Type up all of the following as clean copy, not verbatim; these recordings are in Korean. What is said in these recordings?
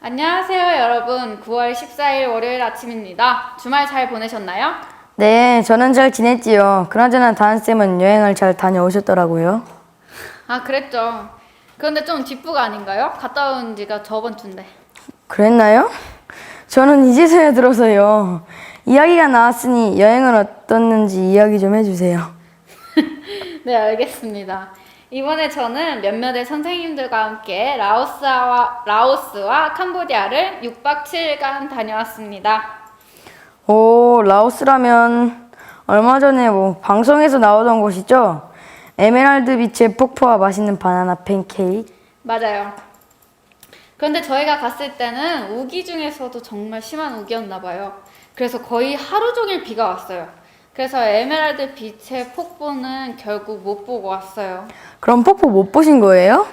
안녕하세요, 여러분. 9월 14일 월요일 아침입니다. 주말 잘 보내셨나요? 네, 저는 잘 지냈지요. 그나저나 다은쌤은 여행을 잘 다녀오셨더라고요. 아, 그랬죠. 그런데 좀 뒷부가 아닌가요? 갔다 온 지가 저번 주인데. 그랬나요? 저는 이제서야 들어서요. 이야기가 나왔으니 여행은 어떻는지 이야기 좀 해주세요. 네, 알겠습니다. 이번에 저는 몇몇의 선생님들과 함께 라오스와 캄보디아를 6박 7일간 다녀왔습니다. 오, 라오스라면 얼마 전에 방송에서 나오던 곳이죠? 에메랄드 비치의 폭포와 맛있는 바나나 팬케이크. 맞아요. 그런데 저희가 갔을 때는 우기 중에서도 정말 심한 우기였나 봐요. 그래서 거의 하루 종일 비가 왔어요. 그래서 에메랄드 빛의 폭포는 결국 못 보고 왔어요. 그럼 폭포 못 보신 거예요?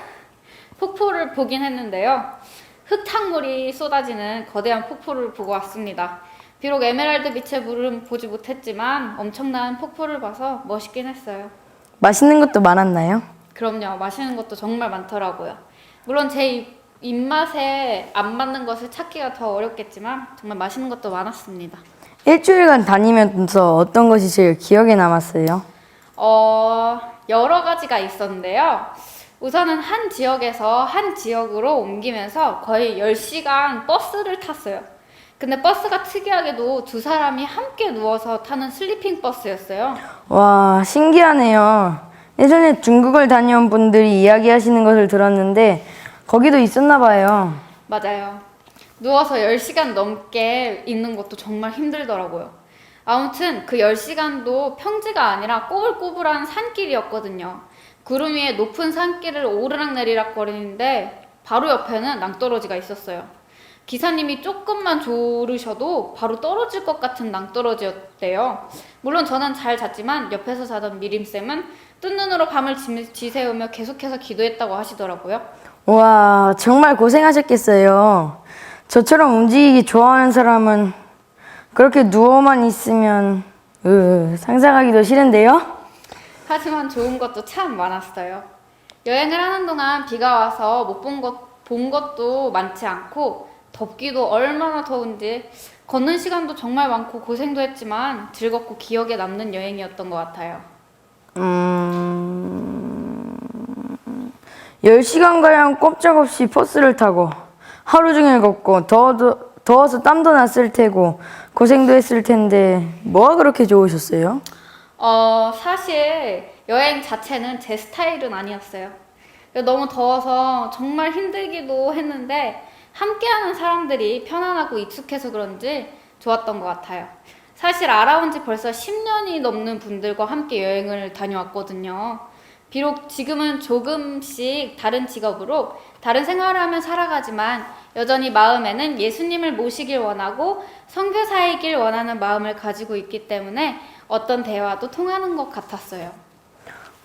폭포를 보긴 했는데요. 흙탕물이 쏟아지는 거대한 폭포를 보고 왔습니다. 비록 에메랄드 빛의 물은 보지 못했지만 엄청난 폭포를 봐서 멋있긴 했어요. 맛있는 것도 많았나요? 그럼요. 맛있는 것도 정말 많더라고요. 물론 제 입맛에 안 맞는 것을 찾기가 더 어렵겠지만 정말 맛있는 것도 많았습니다. 일주일간 다니면서 어떤 것이 제일 기억에 남았어요? 여러 가지가 있었는데요. 우선은 한 지역에서 한 지역으로 옮기면서 거의 10시간 버스를 탔어요. 근데 버스가 특이하게도 두 사람이 함께 누워서 타는 슬리핑 버스였어요. 와, 신기하네요. 예전에 중국을 다녀온 분들이 이야기하시는 것을 들었는데 거기도 있었나 봐요. 맞아요. 누워서 10시간 넘게 있는 것도 정말 힘들더라고요. 아무튼 그 10시간도 평지가 아니라 꼬불꼬불한 산길이었거든요. 구름 위에 높은 산길을 오르락내리락 거리는데 바로 옆에는 낭떠러지가 있었어요. 기사님이 조금만 조르셔도 바로 떨어질 것 같은 낭떠러지였대요. 물론 저는 잘 잤지만 옆에서 자던 미림쌤은 뜬 눈으로 밤을 지새우며 계속해서 기도했다고 하시더라고요. 와, 정말 고생하셨겠어요. 저처럼 움직이기 좋아하는 사람은 그렇게 누워만 있으면 상상하기도 싫은데요? 하지만 좋은 것도 참 많았어요. 여행을 하는 동안 비가 와서 못 본 것도 많지 않고 덥기도 얼마나 더운지 걷는 시간도 정말 많고 고생도 했지만 즐겁고 기억에 남는 여행이었던 것 같아요. 10시간가량 꼼짝없이 버스를 타고 하루 종일 걷고 더워서 땀도 났을 테고 고생도 했을 텐데 뭐가 그렇게 좋으셨어요? 사실 여행 자체는 제 스타일은 아니었어요. 너무 더워서 정말 힘들기도 했는데 함께하는 사람들이 편안하고 익숙해서 그런지 좋았던 것 같아요. 사실 알아온 지 벌써 10년이 넘는 분들과 함께 여행을 다녀왔거든요. 비록 지금은 조금씩 다른 직업으로 다른 생활을 하며 살아가지만 여전히 마음에는 예수님을 모시길 원하고 선교사이길 원하는 마음을 가지고 있기 때문에 어떤 대화도 통하는 것 같았어요.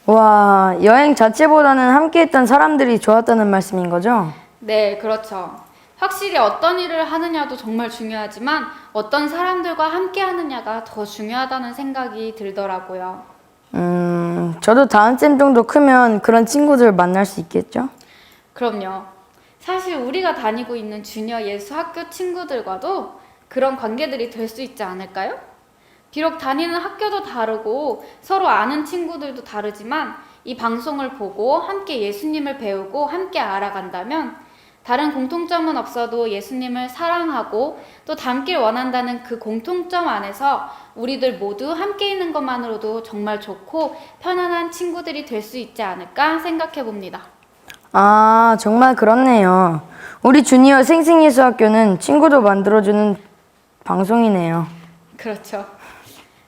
와, 여행 자체보다는 함께했던 사람들이 좋았다는 말씀인 거죠? 네, 그렇죠. 확실히 어떤 일을 하느냐도 정말 중요하지만 어떤 사람들과 함께 하느냐가 더 중요하다는 생각이 들더라고요. 저도 다은쌤 정도 크면 그런 친구들 만날 수 있겠죠? 그럼요. 사실 우리가 다니고 있는 주니어 예수 학교 친구들과도 그런 관계들이 될 수 있지 않을까요? 비록 다니는 학교도 다르고 서로 아는 친구들도 다르지만 이 방송을 보고 함께 예수님을 배우고 함께 알아간다면 다른 공통점은 없어도 예수님을 사랑하고 또 닮길 원한다는 그 공통점 안에서 우리들 모두 함께 있는 것만으로도 정말 좋고 편안한 친구들이 될 수 있지 않을까 생각해 봅니다. 아, 정말 그렇네요. 우리 주니어 생생예수학교는 친구도 만들어주는 방송이네요. 그렇죠.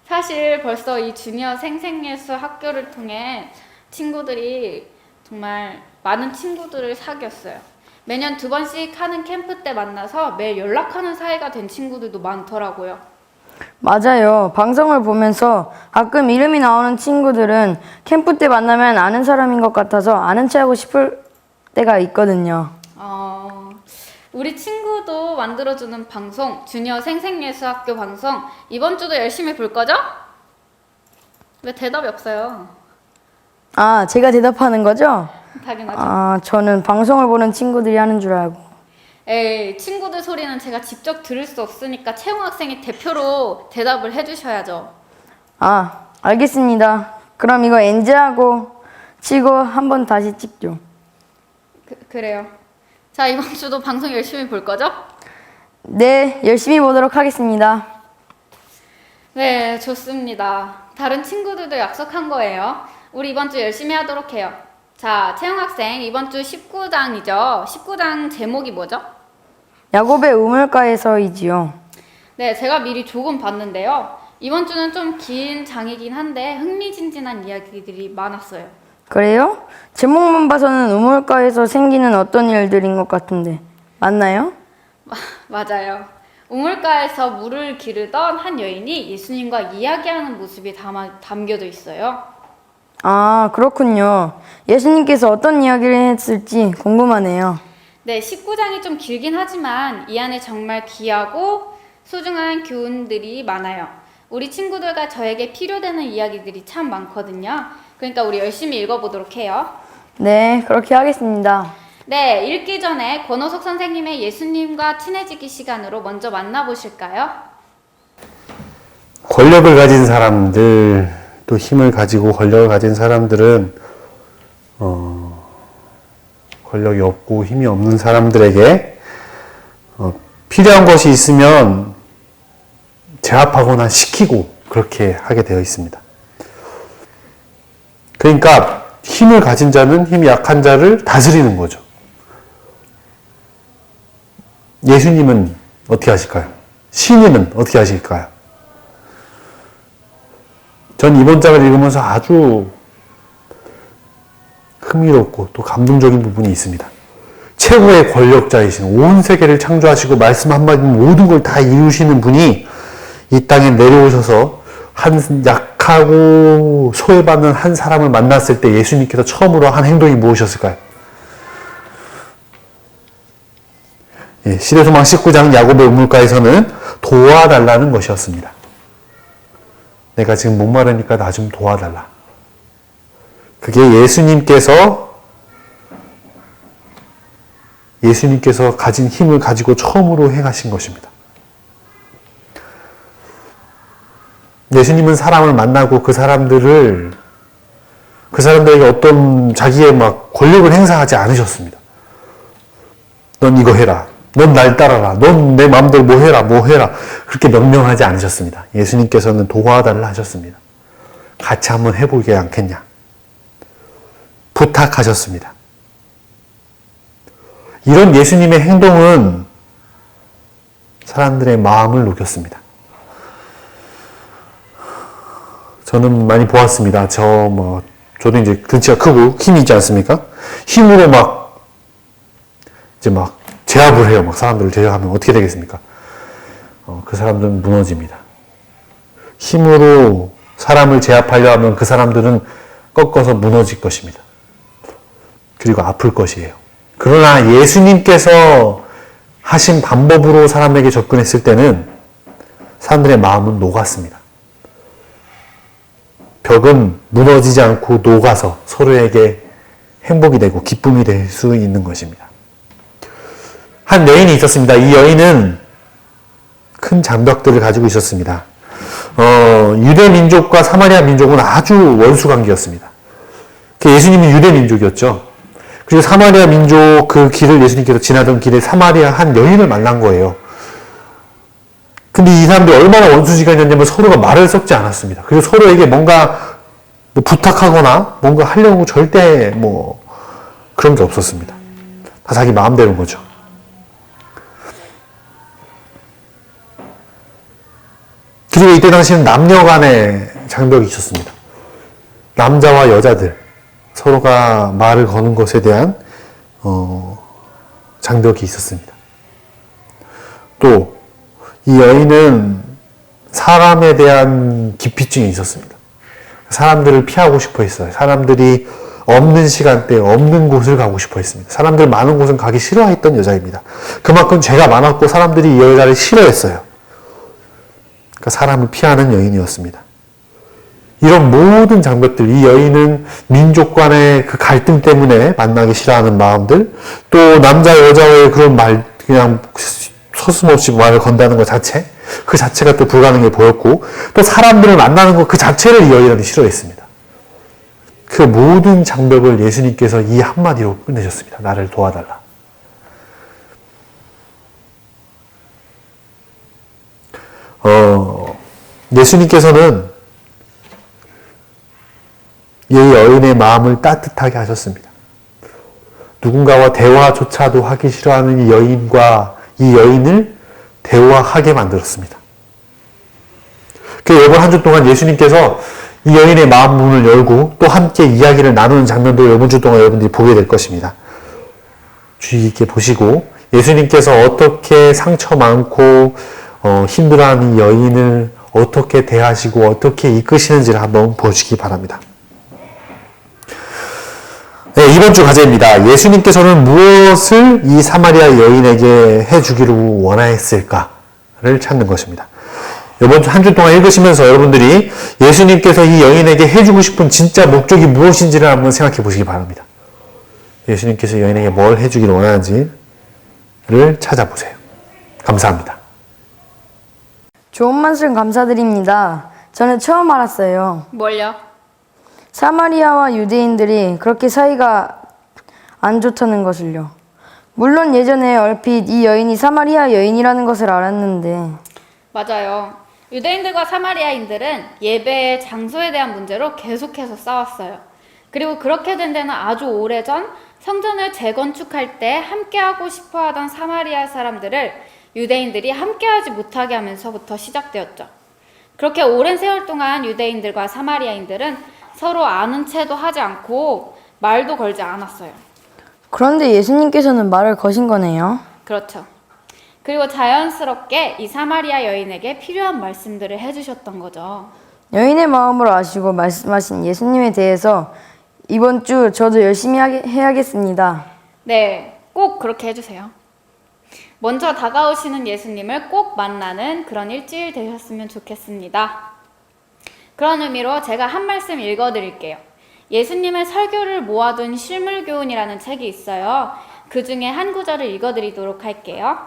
사실 벌써 이 주니어 생생예수 학교를 통해 친구들이 정말 많은 친구들을 사귀었어요. 매년 2번씩 하는 캠프 때 만나서 매일 연락하는 사이가 된 친구들도 많더라고요. 맞아요. 방송을 보면서 가끔 이름이 나오는 친구들은 캠프 때 만나면 아는 사람인 것 같아서 아는 체 하고 싶을 때가 있거든요. 우리 친구도 만들어주는 방송, 주니어 생생예수학교 방송 이번 주도 열심히 볼 거죠? 왜 대답이 없어요? 아, 제가 대답하는 거죠? 당연하죠. 아, 저는 방송을 보는 친구들이 하는 줄 알고. 에이, 친구들 소리는 제가 직접 들을 수 없으니까 채용 학생이 대표로 대답을 해주셔야죠. 아, 알겠습니다. 그럼 이거 엔지하고 치고 한번 다시 찍죠. 그래요. 자, 이번 주도 방송 열심히 볼 거죠? 네, 열심히 보도록 하겠습니다. 네, 좋습니다. 다른 친구들도 약속한 거예요. 우리 이번 주 열심히 하도록 해요. 자, 채영 학생, 이번 주 19장이죠? 19장 제목이 뭐죠? 야곱의 우물가에서이지요. 네, 제가 미리 조금 봤는데요. 이번 주는 좀 긴 장이긴 한데 흥미진진한 이야기들이 많았어요. 그래요? 제목만 봐서는 우물가에서 생기는 어떤 일들인 것 같은데 맞나요? 맞아요. 우물가에서 물을 기르던 한 여인이 예수님과 이야기하는 모습이 담겨져 있어요. 아, 그렇군요. 예수님께서 어떤 이야기를 했을지 궁금하네요. 네, 19장이 좀 길긴 하지만 이 안에 정말 귀하고 소중한 교훈들이 많아요. 우리 친구들과 저에게 필요되는 이야기들이 참 많거든요. 그러니까 우리 열심히 읽어보도록 해요. 네, 그렇게 하겠습니다. 네, 읽기 전에 권호석 선생님의 예수님과 친해지기 시간으로 먼저 만나보실까요? 권력을 가진 사람들, 또 힘을 가지고 권력을 가진 사람들은 권력이 없고 힘이 없는 사람들에게 필요한 것이 있으면 제압하거나 시키고 그렇게 하게 되어 있습니다. 그러니까 힘을 가진 자는 힘이 약한 자를 다스리는 거죠. 예수님은 어떻게 하실까요? 신님은 어떻게 하실까요? 전 이번 장을 읽으면서 아주 흥미롭고 또 감동적인 부분이 있습니다. 최고의 권력자이신 온 세계를 창조하시고 말씀 한마디 모든 걸 다 이루시는 분이 이 땅에 내려오셔서 한 약하고 소외받는 한 사람을 만났을 때 예수님께서 처음으로 한 행동이 무엇이었을까요? 시대소망 19장 야곱의 우물가에서는 도와달라는 것이었습니다. 내가 지금 목마르니까 나 좀 도와달라. 그게 예수님께서 가진 힘을 가지고 처음으로 행하신 것입니다. 예수님은 사람을 만나고 그 사람들에게 어떤 자기의 막 권력을 행사하지 않으셨습니다. 넌 이거 해라. 넌 날 따라라. 넌 내 마음대로 뭐 해라. 그렇게 명령하지 않으셨습니다. 예수님께서는 도와달라 하셨습니다. 같이 한번 해보게 않겠냐. 부탁하셨습니다. 이런 예수님의 행동은 사람들의 마음을 녹였습니다. 저는 많이 보았습니다. 저도 이제 등치가 크고 힘이 있지 않습니까? 힘으로 제압을 해요. 사람들을 제압하면 어떻게 되겠습니까? 그 사람들은 무너집니다. 힘으로 사람을 제압하려 하면 그 사람들은 꺾어서 무너질 것입니다. 그리고 아플 것이에요. 그러나 예수님께서 하신 방법으로 사람에게 접근했을 때는 사람들의 마음은 녹았습니다. 벽은 무너지지 않고 녹아서 서로에게 행복이 되고 기쁨이 될 수 있는 것입니다. 한 여인이 있었습니다. 이 여인은 큰 장벽들을 가지고 있었습니다. 유대 민족과 사마리아 민족은 아주 원수 관계였습니다. 예수님은 유대 민족이었죠. 그리고 사마리아 민족 그 길을 예수님께서 지나던 길에 사마리아 한 여인을 만난 거예요. 근데 이 사람들이 얼마나 원수지간이었냐면 서로가 말을 섞지 않았습니다. 그리고 서로에게 뭔가 부탁하거나 뭔가 하려고 절대 그런 게 없었습니다. 다 자기 마음대로인 거죠. 그리고 이때 당시에는 남녀 간의 장벽이 있었습니다. 남자와 여자들 서로가 말을 거는 것에 대한 장벽이 있었습니다. 또 이 여인은 사람에 대한 기피증이 있었습니다. 사람들을 피하고 싶어 했어요. 사람들이 없는 시간대에 없는 곳을 가고 싶어 했습니다. 사람들 많은 곳은 가기 싫어했던 여자입니다. 그만큼 죄가 많았고 사람들이 이 여자를 싫어했어요. 그러니까 사람을 피하는 여인이었습니다. 이런 모든 장벽들, 이 여인은 민족 간의 그 갈등 때문에 만나기 싫어하는 마음들, 또 남자 여자의 그런 그냥 서슴없이 말을 건다는 것 자체, 그 자체가 또 불가능해 보였고, 또 사람들을 만나는 것 그 자체를 이 여인은 싫어했습니다. 그 모든 장벽을 예수님께서 이 한마디로 끝내셨습니다. 나를 도와달라. 예수님께서는 이 여인의 마음을 따뜻하게 하셨습니다. 누군가와 대화조차도 하기 싫어하는 이 여인과 이 여인을 대화하게 만들었습니다. 그 이번 한 주 동안 예수님께서 이 여인의 마음 문을 열고 또 함께 이야기를 나누는 장면도 이번 주 동안 여러분들이 보게 될 것입니다. 주의 깊게 보시고 예수님께서 어떻게 상처 많고 힘들어하는 이 여인을 어떻게 대하시고 어떻게 이끄시는지를 한번 보시기 바랍니다. 네, 이번 주 과제입니다. 예수님께서는 무엇을 이 사마리아 여인에게 해주기를 원하였을까를 찾는 것입니다. 이번 주 한 주 동안 읽으시면서 여러분들이 예수님께서 이 여인에게 해주고 싶은 진짜 목적이 무엇인지를 한번 생각해 보시기 바랍니다. 예수님께서 여인에게 뭘 해주기를 원하는지를 찾아보세요. 감사합니다. 좋은 말씀 감사드립니다. 저는 처음 알았어요. 뭘요? 사마리아와 유대인들이 그렇게 사이가 안 좋다는 것을요. 물론 예전에 얼핏 이 여인이 사마리아 여인이라는 것을 알았는데. 맞아요. 유대인들과 사마리아인들은 예배의 장소에 대한 문제로 계속해서 싸웠어요. 그리고 그렇게 된 데는 아주 오래전 성전을 재건축할 때 함께하고 싶어하던 사마리아 사람들을 유대인들이 함께하지 못하게 하면서부터 시작되었죠. 그렇게 오랜 세월 동안 유대인들과 사마리아인들은 서로 아는 체도 하지 않고 말도 걸지 않았어요. 그런데 예수님께서는 말을 거신 거네요. 그렇죠. 그리고 자연스럽게 이 사마리아 여인에게 필요한 말씀들을 해주셨던 거죠. 여인의 마음을 아시고 말씀하신 예수님에 대해서 이번 주 저도 열심히 해야겠습니다. 네, 꼭 그렇게 해주세요. 먼저 다가오시는 예수님을 꼭 만나는 그런 일주일 되셨으면 좋겠습니다. 그런 의미로 제가 한 말씀 읽어드릴게요. 예수님의 설교를 모아둔 실물교훈이라는 책이 있어요. 그 중에 한 구절을 읽어드리도록 할게요.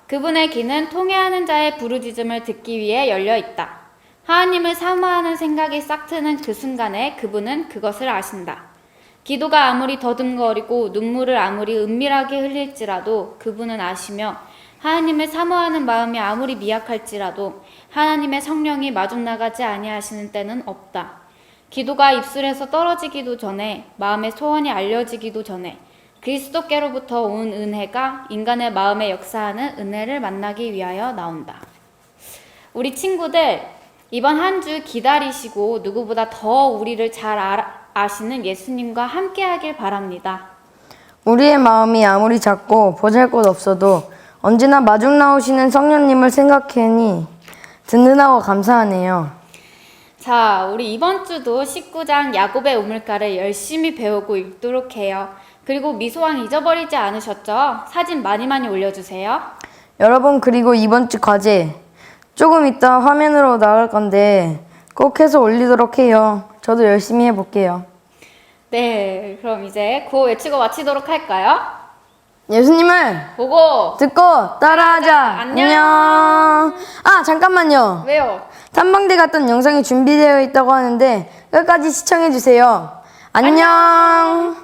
그분의 귀는 통회하는 자의 부르짖음을 듣기 위해 열려 있다. 하나님을 사모하는 생각이 싹트는 그 순간에 그분은 그것을 아신다. 기도가 아무리 더듬거리고 눈물을 아무리 은밀하게 흘릴지라도 그분은 아시며 하나님을 사모하는 마음이 아무리 미약할지라도 하나님의 성령이 마중 나가지 아니하시는 때는 없다. 기도가 입술에서 떨어지기도 전에 마음의 소원이 알려지기도 전에 그리스도께로부터 온 은혜가 인간의 마음에 역사하는 은혜를 만나기 위하여 나온다. 우리 친구들, 이번 한 주 기다리시고 누구보다 더 우리를 잘 아시는 예수님과 함께 하길 바랍니다. 우리의 마음이 아무리 작고 보잘것없어도 언제나 마중 나오시는 성령님을 생각하니 든든하고 감사하네요. 자, 우리 이번 주도 19장 야곱의 우물가를 열심히 배우고 읽도록 해요. 그리고 미소왕 잊어버리지 않으셨죠? 사진 많이 올려주세요. 여러분, 그리고 이번 주 과제 조금 이따 화면으로 나갈 건데 꼭 해서 올리도록 해요. 저도 열심히 해볼게요. 네, 그럼 이제 구호 외치고 마치도록 할까요? 예수님을 보고 듣고 따라하자. 안녕. 아, 잠깐만요. 왜요? 탐방대 갔던 영상이 준비되어 있다고 하는데 끝까지 시청해주세요. 안녕.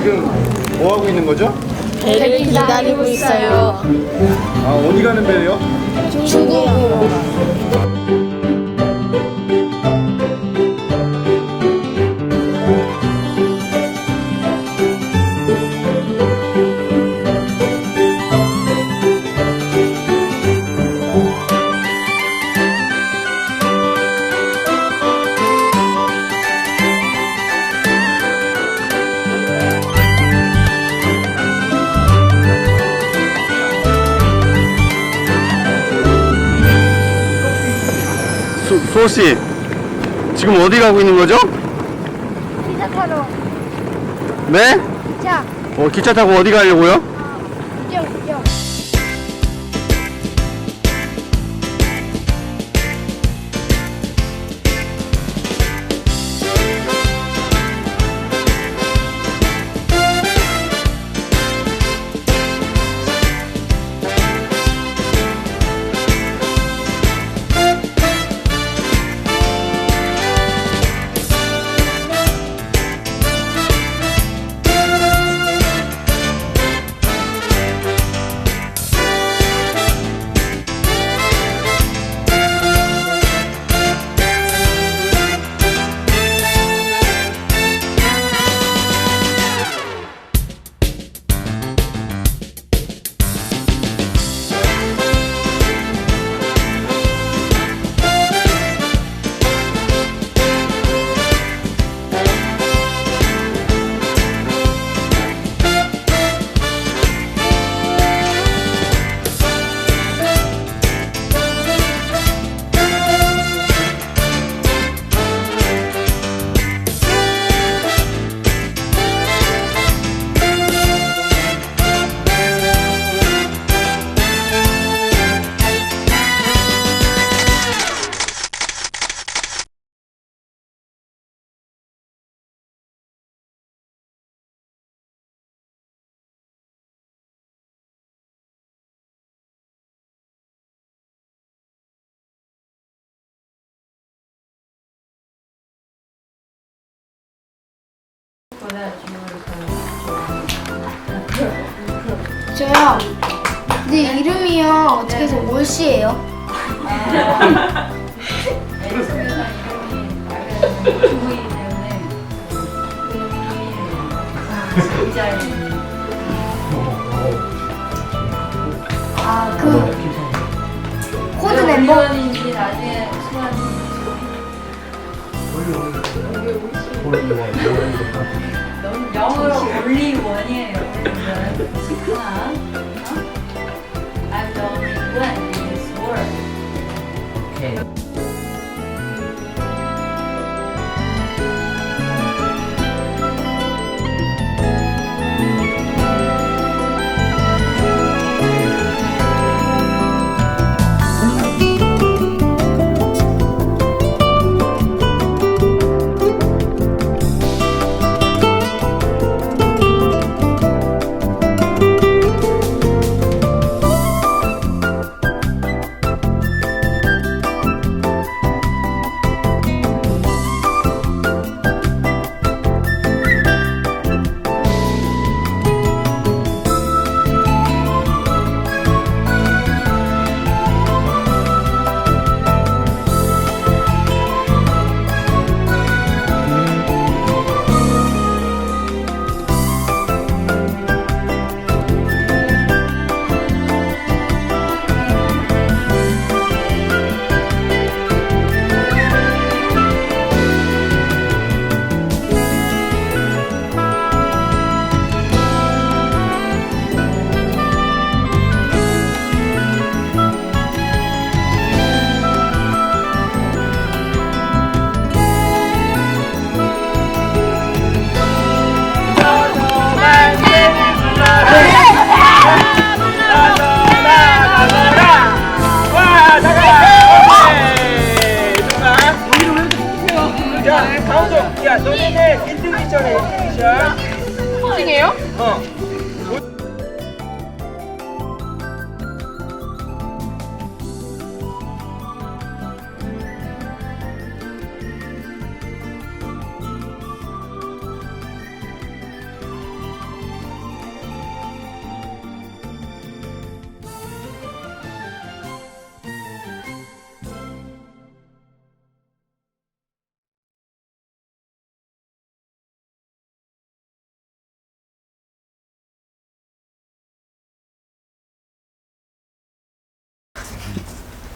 지금 뭐 하고 있는 거죠? 배를 기다리고 있어요. 아, 어디 가는 배예요? 수호씨, 지금 어디 가고 있는 거죠? 기차 타러. 네? 기차. 기차 타고 어디 가려고요? 이쪽. 저요. 네 이름이요. 어떻게 해서 올씨예요? 그 코드 멤버. 인지 나중에 수환이 영어로 올리원이에요. 올리원 하나. I'm the only one in this world.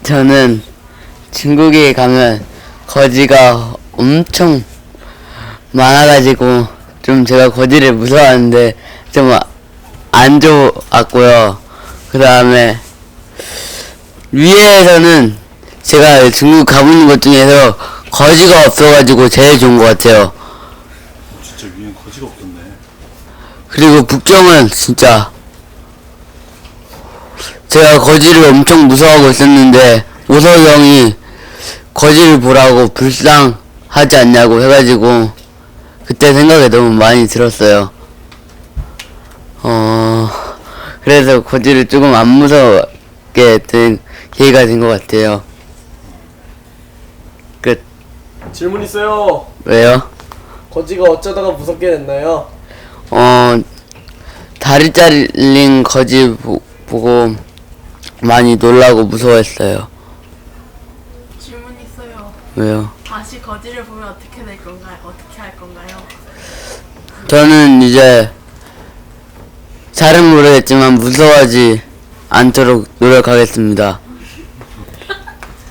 저는 중국에 가면 거지가 엄청 많아가지고 좀 제가 거지를 무서워하는데 좀 안 좋았고요. 그 다음에 위에서는 제가 중국 가보는 것 중에서 거지가 없어가지고 제일 좋은 것 같아요. 진짜 위엔 거지가 없었네. 그리고 북경은 진짜 제가 거지를 엄청 무서워하고 있었는데 오석이 형이 거지를 보라고 불쌍하지 않냐고 해가지고 그때 생각이 너무 많이 들었어요. 그래서 거지를 조금 안 무섭게 된 계기가 된 것 같아요. 끝. 질문 있어요. 왜요? 거지가 어쩌다가 무섭게 됐나요? 다리 잘린 거지 보고 많이 놀라고 무서워했어요. 질문 있어요. 왜요? 다시 거지를 보면 어떻게 될 건가요? 어떻게 할 건가요? 저는 이제 잘은 모르겠지만 무서워하지 않도록 노력하겠습니다.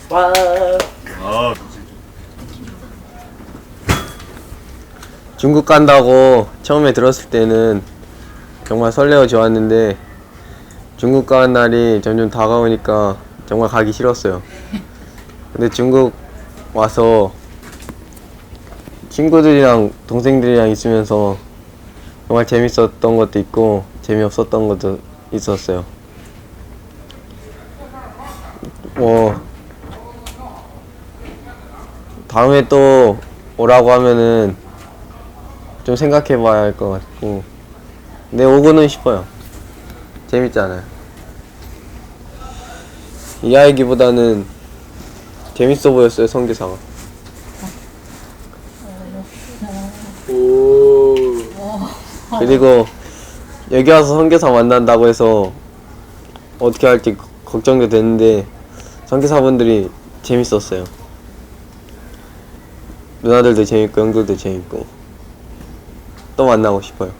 와. 중국 간다고 처음에 들었을 때는 정말 설레어 좋았는데 중국 가는 날이 점점 다가오니까 정말 가기 싫었어요. 근데 중국 와서 친구들이랑 동생들이랑 있으면서 정말 재밌었던 것도 있고 재미없었던 것도 있었어요. 다음에 또 오라고 하면은 좀 생각해 봐야 할 것 같고, 근데 오고는 싶어요. 재밌잖아요. 이야기보다는 재밌어 보였어요, 성대사가. 그리고 여기 와서 성대사 만난다고 해서 어떻게 할지 걱정도 됐는데 성대사분들이 재밌었어요. 누나들도 재밌고 형들도 재밌고 또 만나고 싶어요.